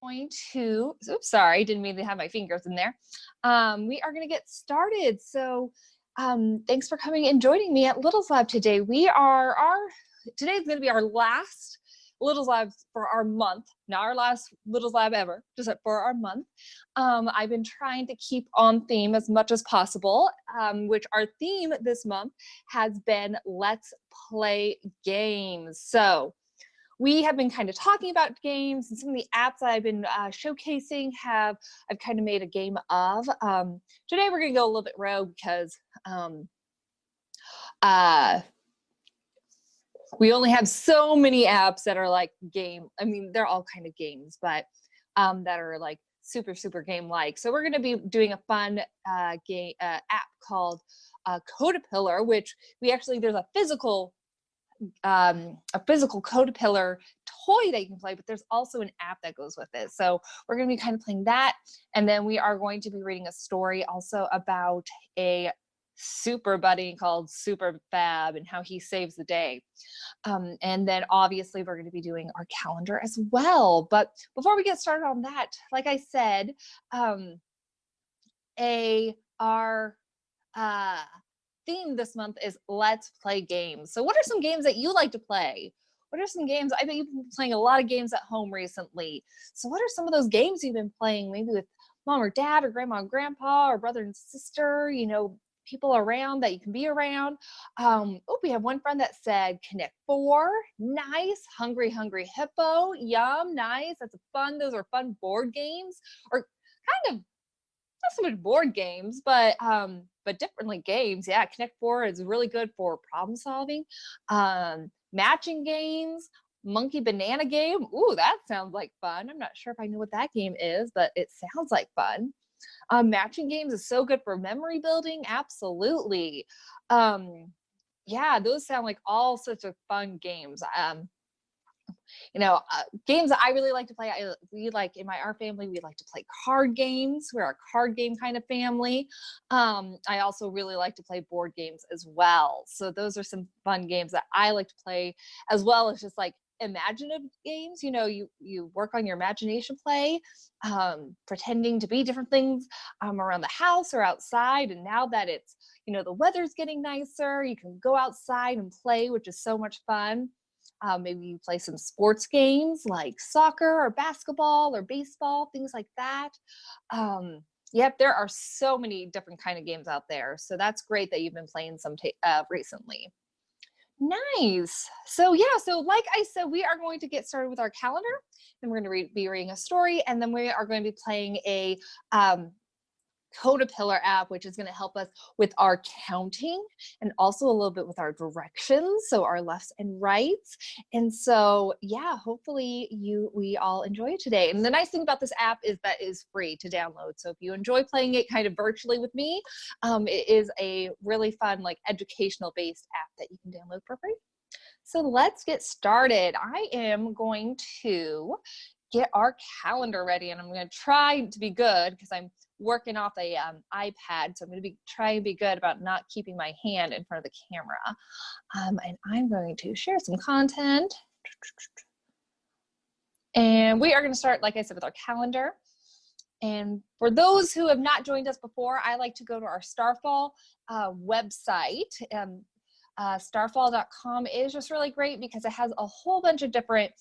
going to, oops, sorry, didn't mean to have my fingers in there. We are going to get started. So thanks for coming and joining me at Little's Lab today. Today's going to be our last Little's Lab for our month, not our last Little's Lab ever, just for our month. I've been trying to keep on theme as much as possible, which our theme this month has been Let's Play Games. So we have been kind of talking about games, and some of the apps that I've been showcasing I've kind of made a game of. Today we're going to go a little bit rogue because we only have so many apps that are like game. I mean, they're all kind of games, but that are like super game-like. So we're going to be doing a fun game app called Co2 Pillar, which there's a physical Co2 Pillar toy that you can play, but there's also an app that goes with it. So we're going to be kind of playing that, and then we are going to be reading a story also about a super buddy called Super Fab and how he saves the day. And then obviously we're going to be doing our calendar as well. But before we get started on that, like I said, our theme this month is Let's Play Games. So what are some games that you like to play? What are some games? I bet you've been playing a lot of games at home recently. So what are some of those games you've been playing, maybe with mom or dad or grandma and grandpa or brother and sister, people around that you can be around? We have one friend that said Connect 4, nice. Hungry Hippo, yum, nice. Those are fun board games, or kind of not so much board games, but differently games. Yeah, Connect 4 is really good for problem solving. Matching games, monkey banana game. Ooh, that sounds like fun. I'm not sure if I know what that game is, but it sounds like fun. Matching games is so good for memory building. Absolutely. Yeah, those sound like all sorts of fun games. Games that I really like to play. Our family, we like to play card games. We're a card game kind of family. I also really like to play board games as well. So those are some fun games that I like to play, as well as just like imaginative games. You work on your imagination play, pretending to be different things around the house or outside. And now that it's, the weather's getting nicer, you can go outside and play, which is so much fun. Maybe you play some sports games like soccer or basketball or baseball, things like that. Yep, there are so many different kind of games out there. So that's great that you've been playing some recently. Nice. So like I said, we are going to get started with our calendar, and we're going to be reading a story, and then we are going to be playing a Co2 Pillar app, which is going to help us with our counting and also a little bit with our directions, so our lefts and rights. And so yeah, hopefully we all enjoy it today. And the nice thing about this app is that it is free to download. So if you enjoy playing it kind of virtually with me, it is a really fun, like, educational based app that you can download for free. So let's get started. I am going to get our calendar ready, and I'm going to try to be good because I'm working off a iPad, so I'm going to try and be good about not keeping my hand in front of the camera. And I'm going to share some content, and we are going to start, like I said, with our calendar. And for those who have not joined us before, I like to go to our Starfall website. Starfall.com is just really great because it has a whole bunch of different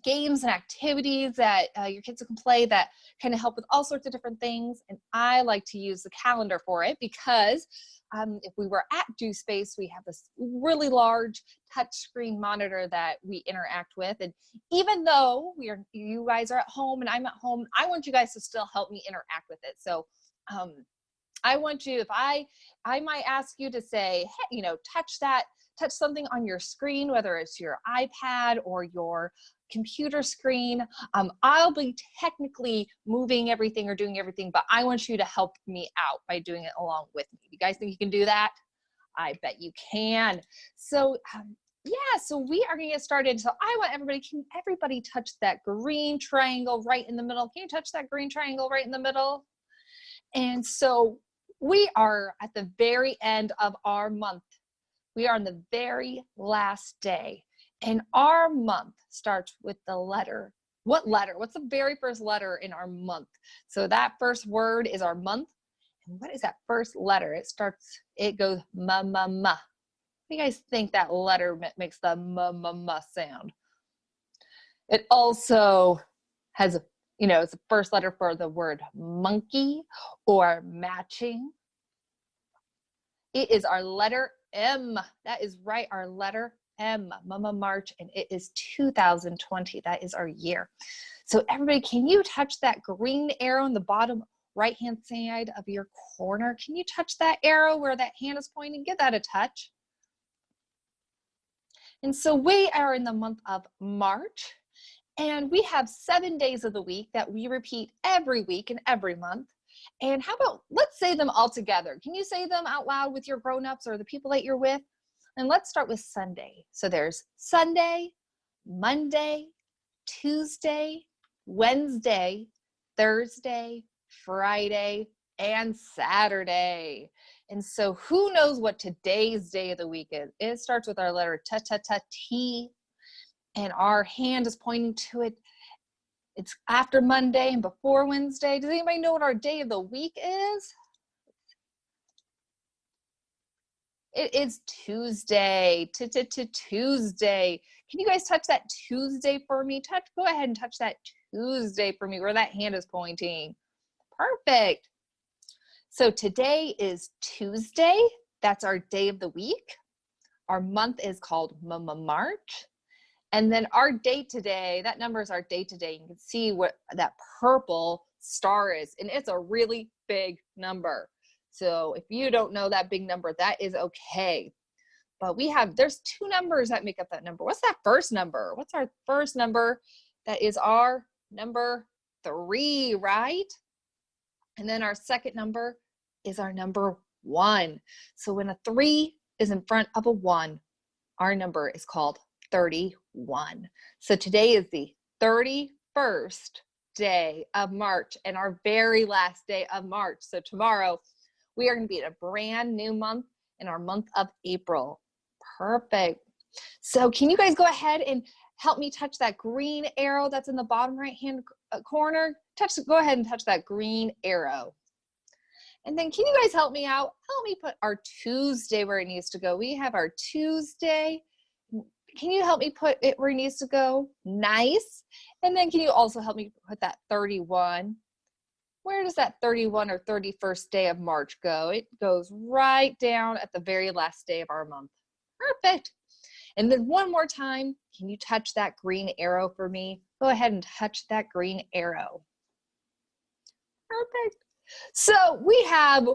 games and activities that your kids can play that kind of help with all sorts of different things. And I like to use the calendar for it because if we were at Do Space, we have this really large touchscreen monitor that we interact with. And even though you guys are at home and I'm at home, I want you guys to still help me interact with it. So I want you, if I might ask you to say, hey, touch something on your screen, whether it's your iPad or your computer screen. I'll be technically moving everything or doing everything, but I want you to help me out by doing it along with me. You guys think you can do that? I bet you can. So yeah, so we are gonna get started. So I want can everybody touch that green triangle right in the middle? Can you touch that green triangle right in the middle? And so we are at the very end of our month. We are on the very last day. And our month starts with the letter What letter? What's the very first letter in our month? So that first word is our month. And what is that first letter? It goes ma, ma, ma. What do you guys think that letter makes the ma, ma, ma sound? It also has, it's the first letter for the word monkey or matching. It is our letter M. That is right, our letter M, Mama March, and it is 2020. That is our year. So everybody, can you touch that green arrow in the bottom right-hand side of your corner? Can you touch that arrow where that hand is pointing? Give that a touch. And so we are in the month of March, and we have 7 days of the week that we repeat every week and every month. And how about, let's say them all together. Can you say them out loud with your grown-ups or the people that you're with? And let's start with Sunday. So there's Sunday, Monday, Tuesday, Wednesday, Thursday, Friday, and Saturday. And so who knows what today's day of the week is? It starts with our letter T, and our hand is pointing to it. It's after Monday and before Wednesday. Does anybody know what our day of the week is? It is Tuesday. Tuesday. Can you guys touch that Tuesday for me? Go ahead and touch that Tuesday for me where that hand is pointing. Perfect. So today is Tuesday. That's our day of the week. Our month is called March. And then our date today, that number is our date today. You can see what that purple star is, and it's a really big number. So if you don't know that big number, that is okay. But there's 2 numbers that make up that number. What's that first number? What's our first number? That is our number 3, right? And then our second number is our number 1. So when a 3 is in front of a 1, our number is called 31. So today is the 31st day of March and our very last day of March. So tomorrow we are going to be in a brand new month in our month of April. Perfect. So can you guys go ahead and help me touch that green arrow that's in the bottom right hand corner? Go ahead and touch that green arrow. And then can you guys help me out? Help me put our Tuesday where it needs to go. We have our Tuesday. Can you help me put it where it needs to go? Nice. And then can you also help me put that 31? Where does that 31 or 31st day of March go? It goes right down at the very last day of our month. Perfect. And then one more time, can you touch that green arrow for me? Go ahead and touch that green arrow. Perfect. So we have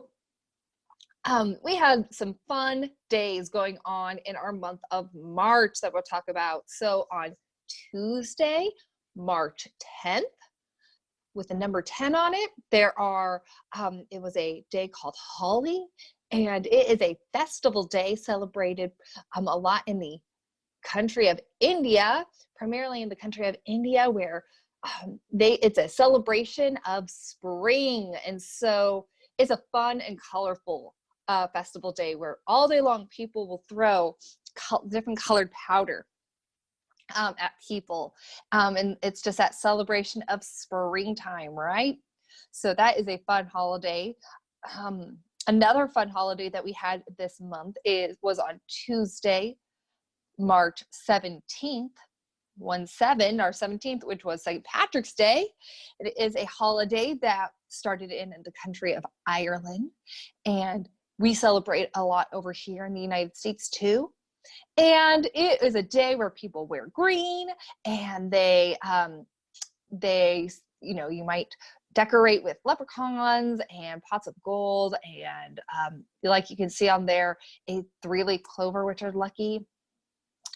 some fun days going on in our month of March that we'll talk about. So on Tuesday, March 10th, with the number 10 on it, it was a day called Holi, and it is a festival day celebrated a lot in the country of India, primarily in the country of India, where it's a celebration of spring. And so it's a fun and colorful festival day where all day long people will throw different colored powder at people. And it's just that celebration of springtime, right? So that is a fun holiday. Another fun holiday that we had this month was on Tuesday, March 17th, our 17th, which was St. Patrick's Day. It is a holiday that started in the country of Ireland, and we celebrate a lot over here in the United States too. And it is a day where people wear green, and you might decorate with leprechauns and pots of gold, and like you can see on there, a 3-leaf clover, which are lucky.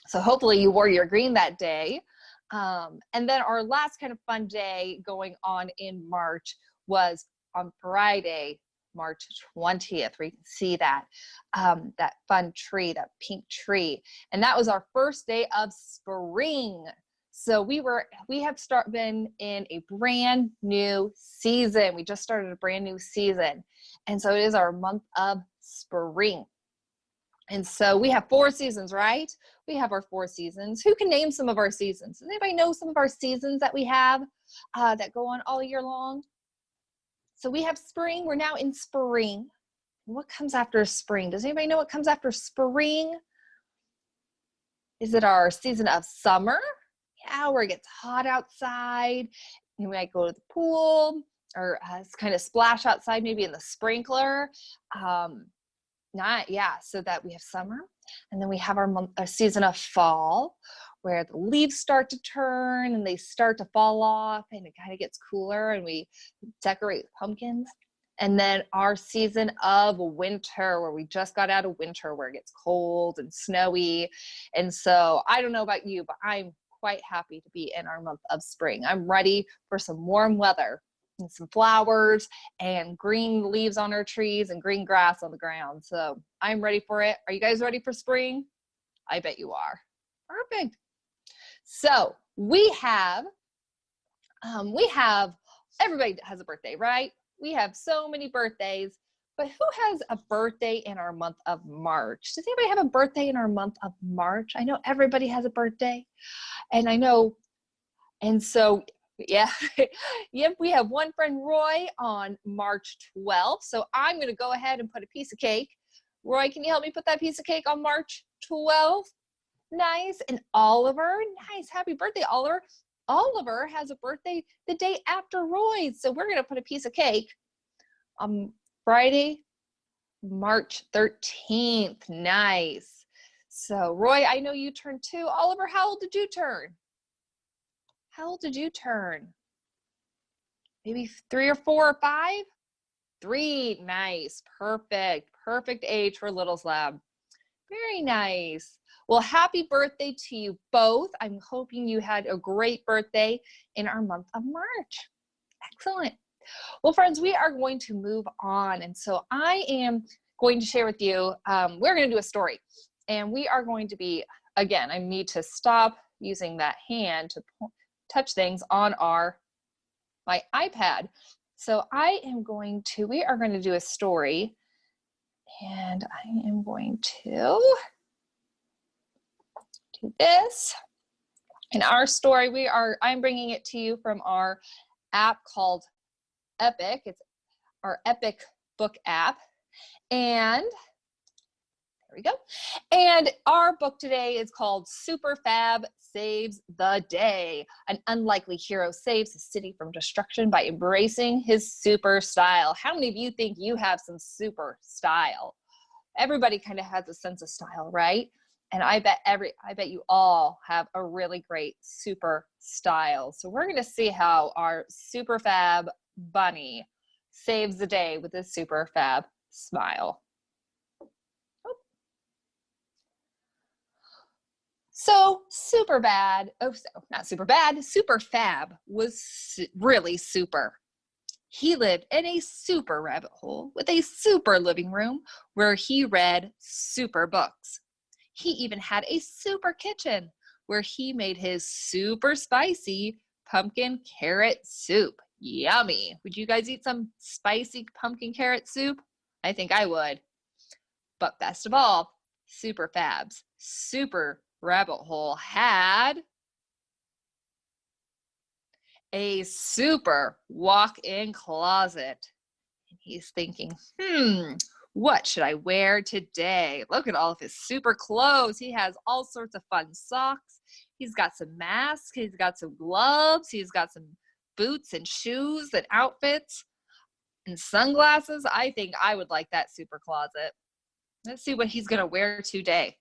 So hopefully you wore your green that day. And then our last kind of fun day going on in March was on Friday, March 20th, where you can see that fun tree, that pink tree. And that was our first day of spring. So we have been in a brand new season. We just started a brand new season. And so it is our month of spring. And so we have 4 seasons, right? We have our 4 seasons. Who can name some of our seasons? Does anybody know some of our seasons that we have that go on all year long? So we have spring. We're now in spring. What comes after spring? Does anybody know what comes after spring? Is it our season of summer? Yeah, where it gets hot outside. You might go to the pool or kind of splash outside, maybe in the sprinkler. So that we have summer. And then we have our season of fall, where the leaves start to turn and they start to fall off and it kind of gets cooler and we decorate pumpkins. And then our season of winter, where we just got out of winter, where it gets cold and snowy. And so I don't know about you, but I'm quite happy to be in our month of spring. I'm ready for some warm weather and some flowers and green leaves on our trees and green grass on the ground. So I'm ready for it. Are you guys ready for spring? I bet you are. Perfect. So we have everybody has a birthday, right? We have so many birthdays, but who has a birthday in our month of March? Does anybody have a birthday in our month of March? I know everybody has a birthday, and I know, and so yeah, yep, we have one friend, Roy, on March 12th. So I'm going to go ahead and put a piece of cake. Roy, can you help me put that piece of cake on March 12th? Nice. And Oliver, nice. Happy birthday, Oliver. Oliver has a birthday the day after Roy's. So we're going to put a piece of cake on Friday, March 13th. Nice. So Roy, I know you turned 2. Oliver, how old did you turn? How old did you turn? Maybe 3 or 4 or 5? 3. Nice. Perfect. Perfect age for Little Slab. Very nice. Well, happy birthday to you both. I'm hoping you had a great birthday in our month of March. Excellent. Well, friends, we are going to move on. And so I am going to share with you, we're going to do a story. And we are going to be, again, I need to stop using that hand to touch things on my iPad. So we are going to do a story, and I am going to do this. In our story, I'm bringing it to you from our app called Epic. It's our Epic book app. And there we go. And our book today is called Super Fab Saves the Day. An unlikely hero saves his city from destruction by embracing his super style. How many of you think you have some super style? Everybody kind of has a sense of style, right? And I bet you all have a really great super style. So we're going to see how our super fab bunny saves the day with his super fab smile. So super fab was really super. He lived in a super rabbit hole with a super living room where he read super books. He even had a super kitchen where he made his super spicy pumpkin carrot soup. Yummy. Would you guys eat some spicy pumpkin carrot soup? I think I would. But best of all, Super Fab's super rabbit hole had a super walk-in closet. And he's thinking, what should I wear today? Look at all of his super clothes. He has all sorts of fun socks. He's got some masks. He's got some gloves. He's got some boots and shoes and outfits and sunglasses. I think I would like that super closet. Let's see what he's going to wear today.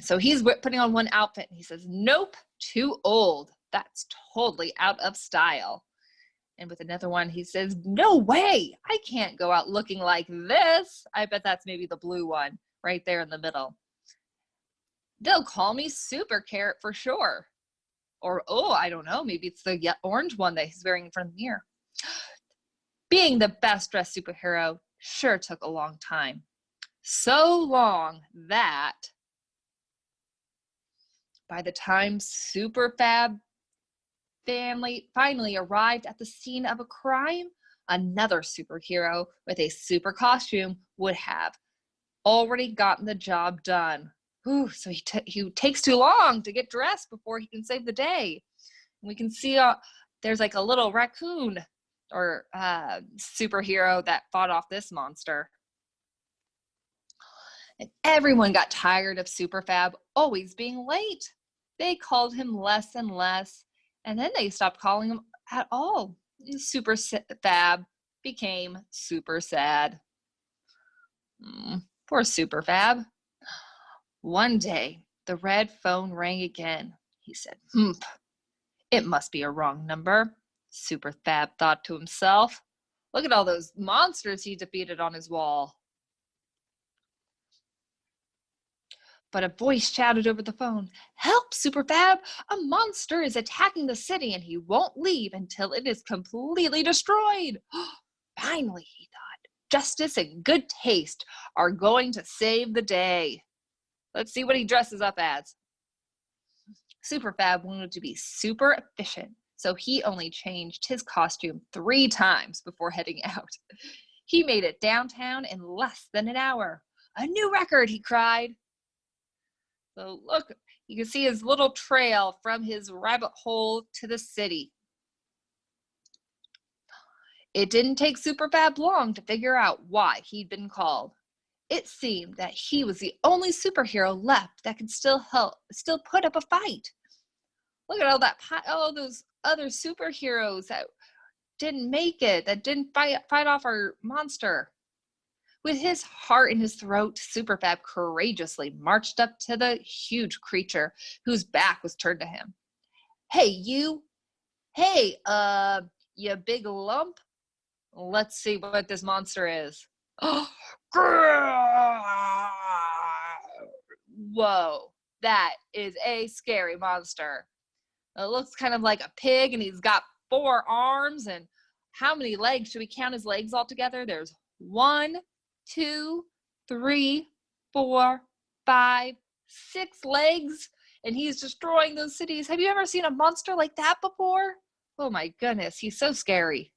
So he's putting on one outfit and he says, nope, too old. That's totally out of style. And with another one, he says, no way, I can't go out looking like this. I bet that's maybe the blue one right there in the middle. They'll call me Super Carrot for sure. Or, oh, I don't know, maybe it's the orange one that he's wearing in front of the mirror. Being the best dressed superhero sure took a long time. So long that by the time Super Fab family finally arrived at the scene of a crime, another superhero with a super costume would have already gotten the job done. Ooh, so he takes too long to get dressed before he can save the day. And we can see there's like a little raccoon or superhero that fought off this monster. And everyone got tired of Superfab always being late. They called him less and less, and then they stopped calling him at all. Superfab became super sad. Poor Superfab. One day, the red phone rang again. He said, it must be a wrong number. Superfab thought to himself. Look at all those monsters he defeated on his wall. But a voice shouted over the phone, help, Superfab! A monster is attacking the city and he won't leave until it is completely destroyed. Finally, he thought, justice and good taste are going to save the day. Let's see what he dresses up as. Superfab wanted to be super efficient, so he only changed his costume 3 times before heading out. He made it downtown in less than an hour. A new record, he cried. So look, you can see his little trail from his rabbit hole to the city. It didn't take Superfab long to figure out why he'd been called. It seemed that he was the only superhero left that could still put up a fight. Look at all those other superheroes that didn't make it, that didn't fight off our monster. With his heart in his throat, Superfab courageously marched up to the huge creature whose back was turned to him. Hey, you. Hey, you big lump. Let's see what this monster is. Whoa, that is a scary monster. It looks kind of like a pig, and he's got 4 arms. And how many legs? Should we count his legs all together? There's 1, 2, 3, 4, 5, 6 legs, and he's destroying those cities. Have you ever seen a monster like that before? Oh my goodness, he's so scary.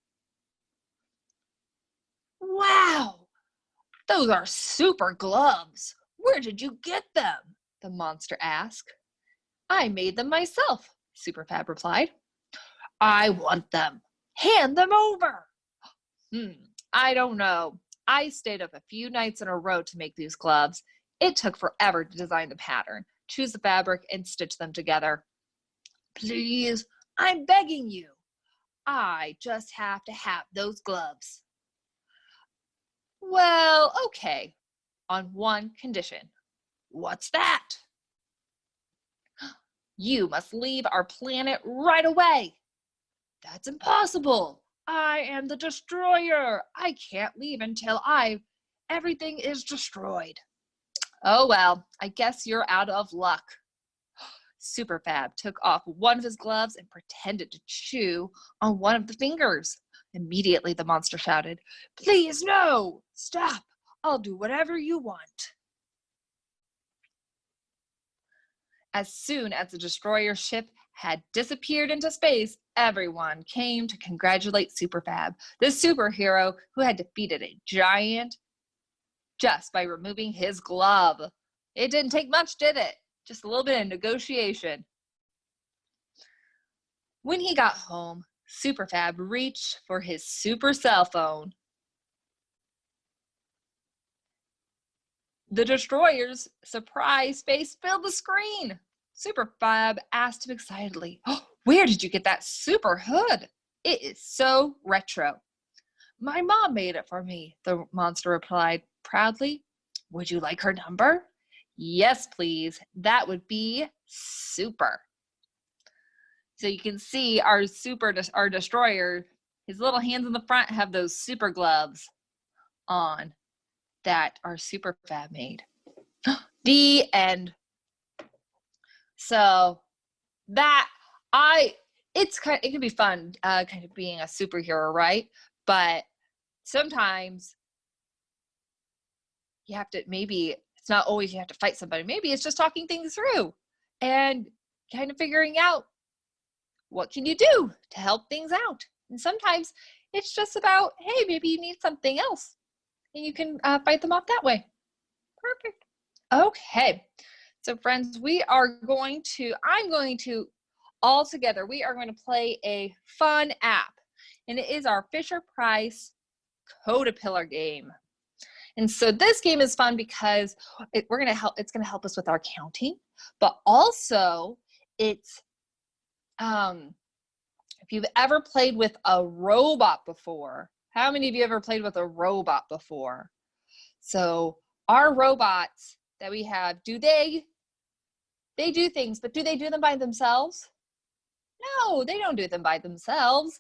Wow, those are super gloves. Where did you get them? The monster asked. I made them myself, Superfab replied. I want them. Hand them over. I don't know. I stayed up a few nights in a row to make these gloves. It took forever to design the pattern, choose the fabric, and stitch them together. Please, I'm begging you. I just have to have those gloves. Well, okay, on one condition. What's that? You must leave our planet right away. That's impossible. I am the destroyer. I can't leave until everything is destroyed. Oh well, I guess you're out of luck. Superfab took off one of his gloves and pretended to chew on one of the fingers. Immediately the monster shouted, Please no! Stop! I'll do whatever you want. As soon as the destroyer ship had disappeared into space, everyone came to congratulate Superfab, the superhero who had defeated a giant just by removing his glove. It didn't take much, did it? Just a little bit of negotiation. When he got home, Superfab reached for his super cell phone. The destroyer's surprise face filled the screen. Superfab asked him excitedly, Where did you get that super hood? It is so retro. My mom made it for me, the monster replied proudly. Would you like her number? Yes, please. That would be super. So you can see our destroyer, his little hands in the front have those super gloves on that our Superfab made. The end. So it can be fun, kind of being a superhero, right? But sometimes you have to, maybe it's not always you have to fight somebody. Maybe it's just talking things through and kind of figuring out what can you do to help things out. And sometimes it's just about, hey, maybe you need something else and you can fight them off that way. Perfect. Okay. So friends, I'm going to all together, we are going to play a fun app. And it is our FisherPrice Co2 Pillar game. And so this game is fun because it's going to help us with our counting, but also it's if you've ever played with a robot before, how many of you ever played with a robot before? So our robots that we have, they do things, but do they do them by themselves? No, they don't do them by themselves.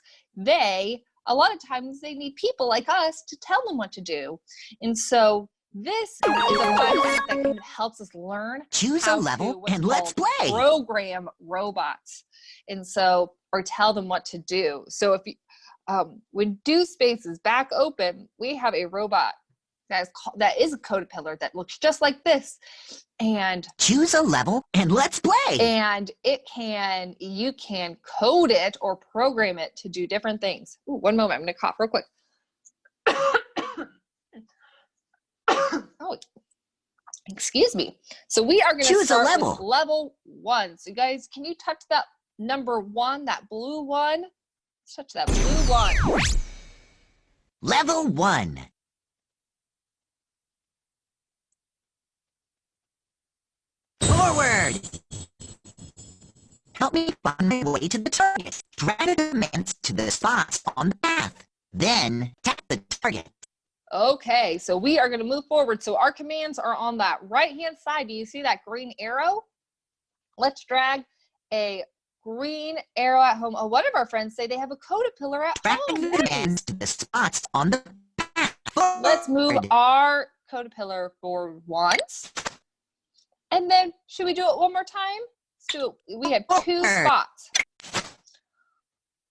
A lot of times they need people like us to tell them what to do. And so this is a fun app that helps us learn. Choose a level and let's play. Program robots. And so, or tell them what to do. So if you, when Do Space is back open, we have a robot that is a Co2 Pillar that looks just like this. And choose a level and let's play. And you can code it or program it to do different things. Ooh, one moment, I'm gonna cough real quick. Oh, excuse me. So we are gonna choose start a level. with level 1. So you guys, can you touch that number 1, that blue one? Let's touch that blue one. Level 1. Forward! Help me find my way to the target. Drag the commands to the spots on the path. Then tap the target. Okay, so we are going to move forward. So our commands are on that right-hand side. Do you see that green arrow? Let's drag a green arrow at home. Oh, one of our friends say they have a Co2 Pillar at home. Drag the commands to the spots on the path. Forward. Let's move our Co2 Pillar forward once. And then, should we do it one more time? So we have 2 spots.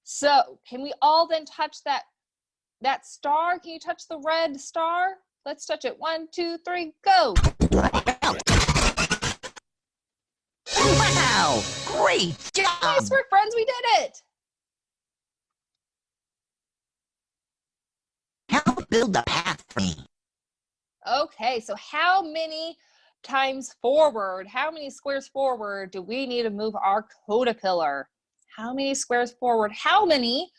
So can we all then touch that star? Can you touch the red star? Let's touch it. 1, 2, 3, go. Wow! Great job! Nice work, friends. We did it. Help build a path for me. Okay, so how many times forward, how many squares forward do we need to move our Co2 Pillar? How many squares forward? How many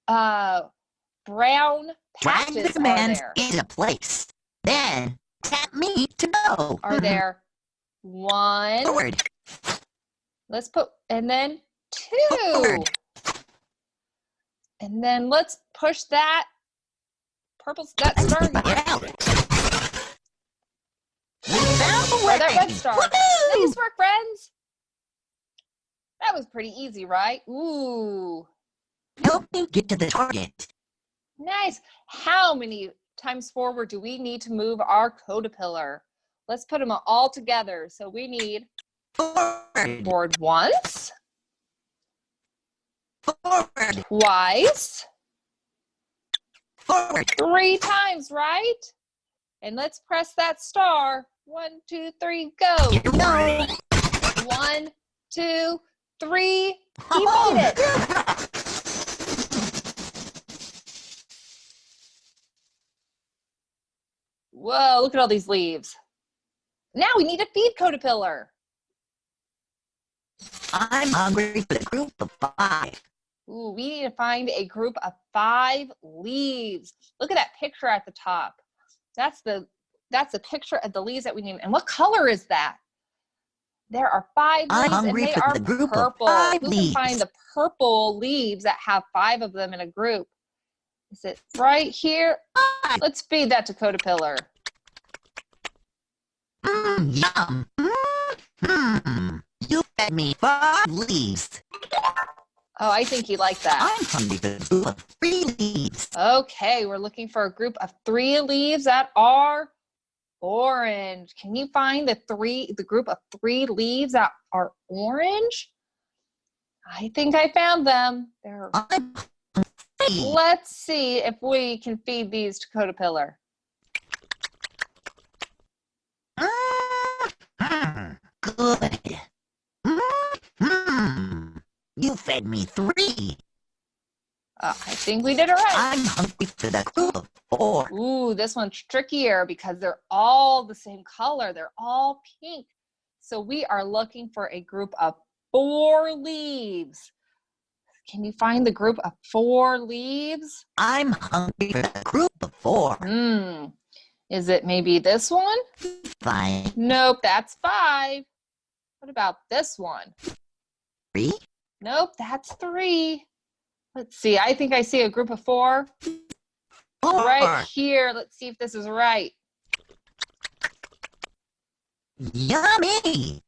brown patches Drag the commands are there? into place. Then tap me to go. Are there 1? Forward. Let's put, and then 2. Forward. And then let's push that purple, that star again. We found the Or way. that red star. Woohoo! Nice work, friends. That was pretty easy, right? Ooh. Help me get to the target. Nice. How many times forward do we need to move our Co2 Pillar? Let's put them all together. So we need forward once, Forward. twice, Forward. 3 times, right? And let's press that star. 1, 2, 3, go. Here we go. 1, 2, 3. He made it. Whoa, look at all these leaves. Now we need to feed Co2 Pillar. I'm hungry for the group of 5. Ooh, we need to find a group of 5 leaves. Look at that picture at the top. That's the picture of the leaves that we need. And what color is that? There are 5 leaves and they are purple. Who can find the purple leaves that have 5 of them in a group? Is it right here? Let's feed that to Co2 Pillar. Yum. You fed me 5 leaves. Oh, I think he liked that. I'm hungry for a group of 3 leaves. Okay, we're looking for a group of 3 leaves that are orange. Can you find the group of 3 leaves that are orange? I think I found them. Let's see if we can feed these to Co2 Pillar. Good. You fed me 3. I think we did it right. I'm hungry for the group of 4. Ooh, this one's trickier because they're all the same color. They're all pink. So we are looking for a group of 4 leaves. Can you find the group of 4 leaves? I'm hungry for the group of 4. Is it maybe this one? 5. Nope, that's 5. What about this one? 3. Nope, that's 3. Let's see. I think I see a group of 4. 4. Right here. Let's see if this is right. Yummy!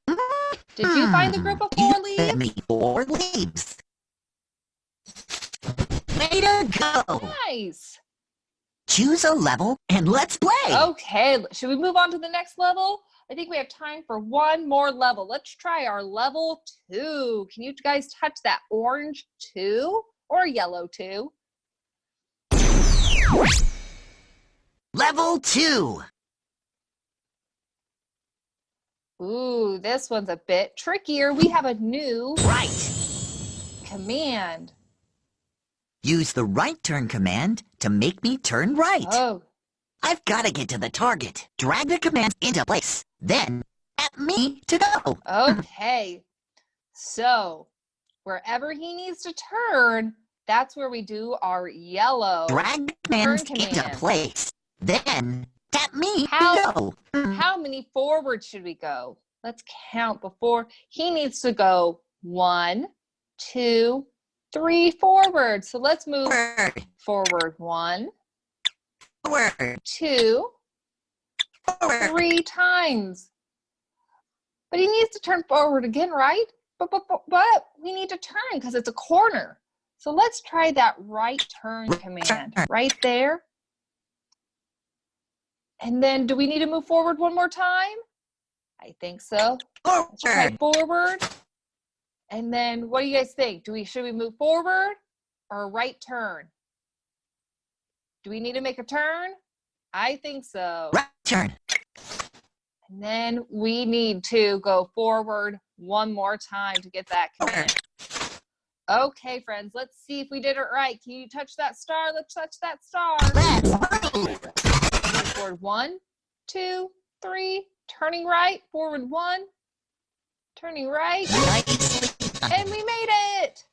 Did you find the group of 4 You leaves? fed me 4 leaves. Way to go! Nice. Choose a level and let's play. Okay, should we move on to the next level? I think we have time for one more level. Let's try our level 2. Can you guys touch that orange 2 or yellow 2? Level 2. Ooh, this one's a bit trickier. We have a new Right. command. Use the right turn command to make me turn right. Oh, I've got to get to the target. Drag the command into place. Then tap me to go. okay. So wherever he needs to turn, that's where we do our yellow Drag the command turn into command. place. Then tap me to go. How many forward should we go? Let's count before. He needs to go 1, 2, 3 forward. So let's move forward 1, Forward. 2, Forward. 3 times. But he needs to turn forward again, right? But we need to turn because it's a corner. So let's try that right turn command right there. And then do we need to move forward one more time? I think so. Let's try forward. And then what do you guys think? Should we move forward or a right turn? Do we need to make a turn? I think so. Right turn. And then we need to go forward one more time to get that command. Okay, friends, let's see if we did it right. Can you touch that star? Let's touch that star. Move forward 1, 2, 3, turning right, forward 1, turning right, and we made it.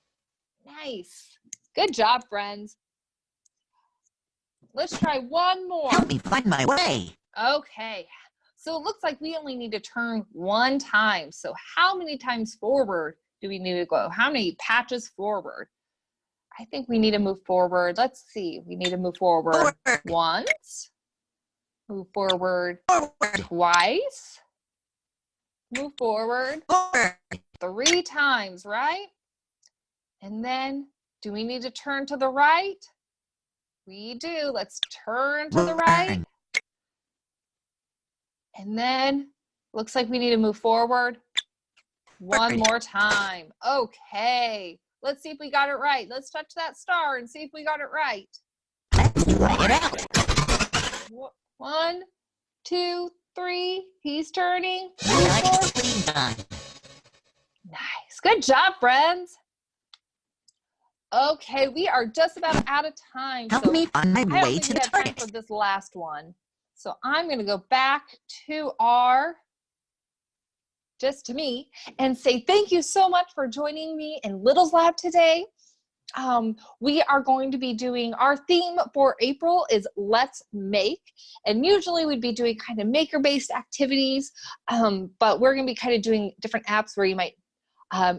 Nice. Good job, friends. Let's try one more. Help me find my way. Okay, so it looks like we only need to turn 1 time. So how many times forward do we need to go? How many patches forward? I think we need to move forward. Let's see. We need to move forward once. Move forward twice. Move forward 3 times, right? And then do we need to turn to the right? We do. Let's turn to the right. And then looks like we need to move forward one more time. Okay. Let's see if we got it right. Let's touch that star and see if we got it right. Let's try it out. 1, 2, 3. He's turning. Nicely done. Nice. Good job, friends. Okay, we are just about out of time. Help me find my way to the time target. for this last one. So I'm going to go back to our just to me and say thank you so much for joining me in Little's Lab today. We are going to be doing our theme for April is Let's Make, and usually we'd be doing kind of maker-based activities, but we're going to be kind of doing different apps where you might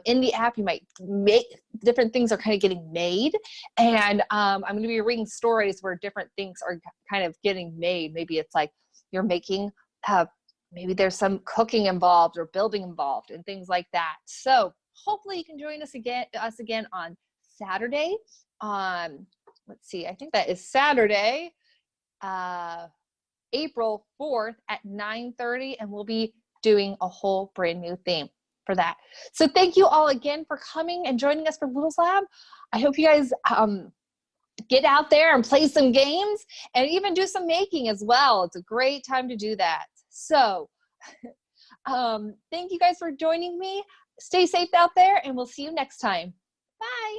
in the app you might make different things are kind of getting made, and I'm going to be reading stories where different things are kind of getting made. Maybe it's like you're making maybe there's some cooking involved or building involved and things like that. So hopefully you can join us again on Saturday. Let's see, I think that is Saturday, April 4th at 9:30, and we'll be doing a whole brand new theme for that. So thank you all again for coming and joining us for Little's Lab. I hope you guys get out there and play some games and even do some making as well. It's a great time to do that. So thank you guys for joining me. Stay safe out there, and we'll see you next time. Bye.